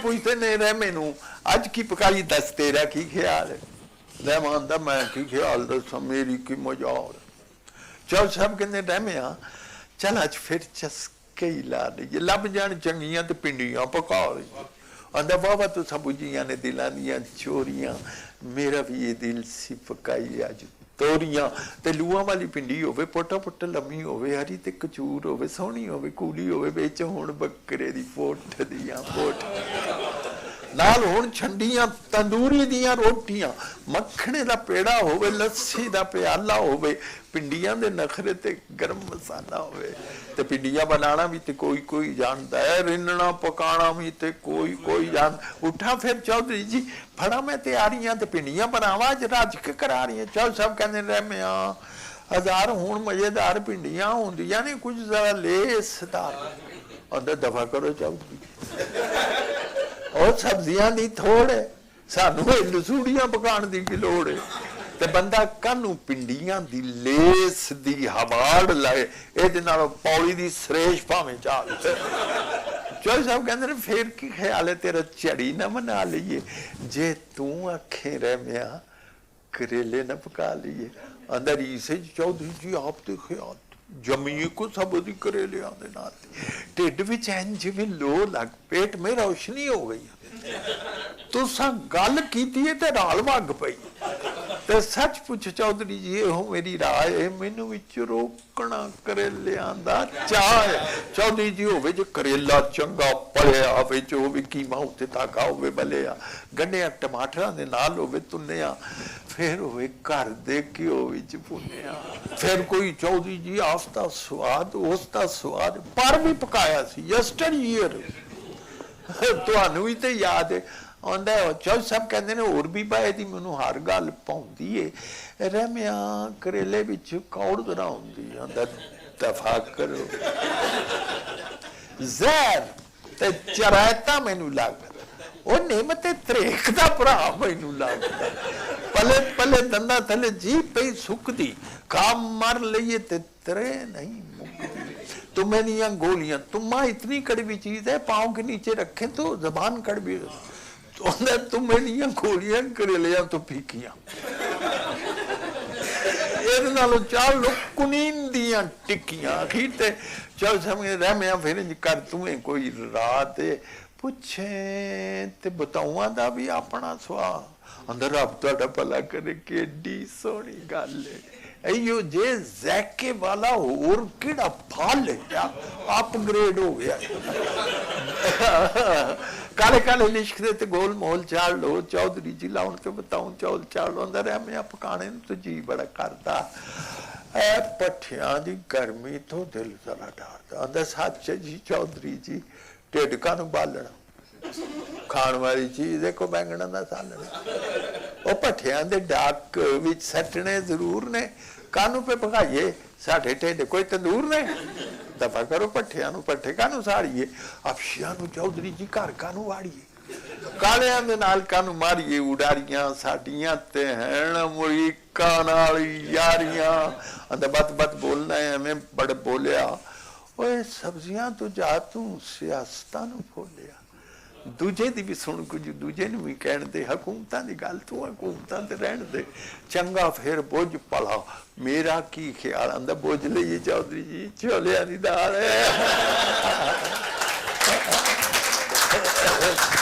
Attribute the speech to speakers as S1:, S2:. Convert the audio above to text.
S1: पुछते ने रहमे नू अज की पकाई दस तेरा की ख्याल है। रहमा आंदा मैं की ख्याल दसा मेरी की मजाल। चौधरी साहब कहते रहमिया चल अज फिर चस्के ही ला लीए लभ जान चंगियां ते पिंडियां पका लीए। आंदा वाह तुसा बुझियां ने दिलां दियां चोरियां मेरा भी ये दिल सी पकाई अज तोरियां ते लूआं वाली पिंडी होवे पोटा पुट्ट लम्मी होवे हरी ते कचूर होवे सोहनी होवे कूली होवे विच हुण बकरे दी पोठ दियां पोठ नाल हुण छंडियां तंदूरी दियां रोटियां मक्खणे दा पेड़ा होवे लस्सी दा प्याला होवे पिंडियां दे नखरे ते गरम मसाला होवे ते पिंडियां बनाना भी ते कोई कोई जानदा है रिन्नना पकाना भी ते कोई कोई जान उठा फिर चौधरी जी फड़ा मैं तैयारियां ते पिंडियां बनावा अज रज के करा रही है। चौधरी साहब कहंदे रहमिया हजार हुण मजेदार पिंडियां होंदियां ने कुछ जरा लेसदार अंदर दफा करो चौधरी और सब्जियां दी थोड़ है सानू लसूड़ियां पकाने दी की लोड़ है ते बंदा कानू पिंडियां दी लेस दी हवाड़ लाए इहदे नालों पौड़ी दी सरेश भावें चाल। चौधरी साहब कहंदे ने फिर की ख्याल है तेरा झड़ी ना मना लीए जे तू आखे रहमिया करेले न पका लिए अंदर इसे चौधरी जी आप ते ख्याल जमीए को सब करेले आदे नाल ढिड विच इंज जिवें लो लग पेट में रोशनी हो गई तुसा गल कीती ते राल वग पई ते सच पुछ चौधरी जी हो मेरी राय है मैनू विच रोकना करेलियां दा चाह है। चौधरी जी होवे जो करेला चंगा पलिया विच होवे कीमा उत्ते धागा होवे बलिया गंढिया टमाटरां दे नाल होवे तुन्निया फिर होवे घर दे घिओ विच भुन्निया फिर कोई चौधरी जी आस्ता स्वाद उसका स्वाद पर भी पकाया सी यस्टर ईयर तुहानू भी ते याद है आंदा चौधरी साहब कहंदे ने होर भी पाए दी मैनू हर गल पाउंदी है रहमिया करेले विच कौड़ जरा हुंदी आंदा दफा करो जहर ते चरायता मैनू लगदा ओ नेमते तरेक दा भरा मैनू लगदा पले पले दंदा थले जी पई सुकदी काम मर लईए ते तरे नहीं मुकदी तुम्हें निया गोलियां तुम्हा इतनी कड़वी चीज है पाँव के नीचे रखे तो जबान कड़वी तो तुम्हें निया गोलियां करेलियां तो फीकियां इहदे नालों चाल लो कुनीन दियां टिक्कियां आखिर ते चल समझ रहमिया फिर कर तुम्हें कोई रात पुछे ते बताऊं दा भी अपना सुआ अंदर रब तुहाडा भला करे केडी सोहनी गल है अयो जे जैके वाला होर किड़ा फल है अपग्रेड हो गया काले काले लिश्क दे ते गोल मोल चाल लो चौधरी जी लाउन ते बताऊं चौल चाल अंदर है मैं पकाने तो जी बड़ा करता ए पठियां दी गर्मी तो दिल जरा डरदा अंदर सच जी चौधरी जी ढिड कानू बालना खाण वाली चीज देखो बैंगणा दा सालना ओ पठियां दे डाक विच सटने जरूर ने कानू पे पकाइए साढ़े ढिड कोई तंदूर ने दफा करो पट्ठिया पट्ठे कानू साड़िए अफशिया चौधरी जी घर कानू वाड़िए कालियां दे नाल कानू मारिए उडारियां साडियां ते हैन अमरीका नाल यारियां अंदर बत बत बोलना है मैं बड़ बोलिया ओए सब्जियां तो जा तू सियासतां नू बोलिया दूजे दी भी सुन कुछ दूजे नू भी कहण दे हुकूमतां दी गल तू हुकूमतां ते रहण दे चंगा फिर बोझ पला मेरा की ख्याल आंदा बोझ लईए चौधरी जी छोलियां दी दाल है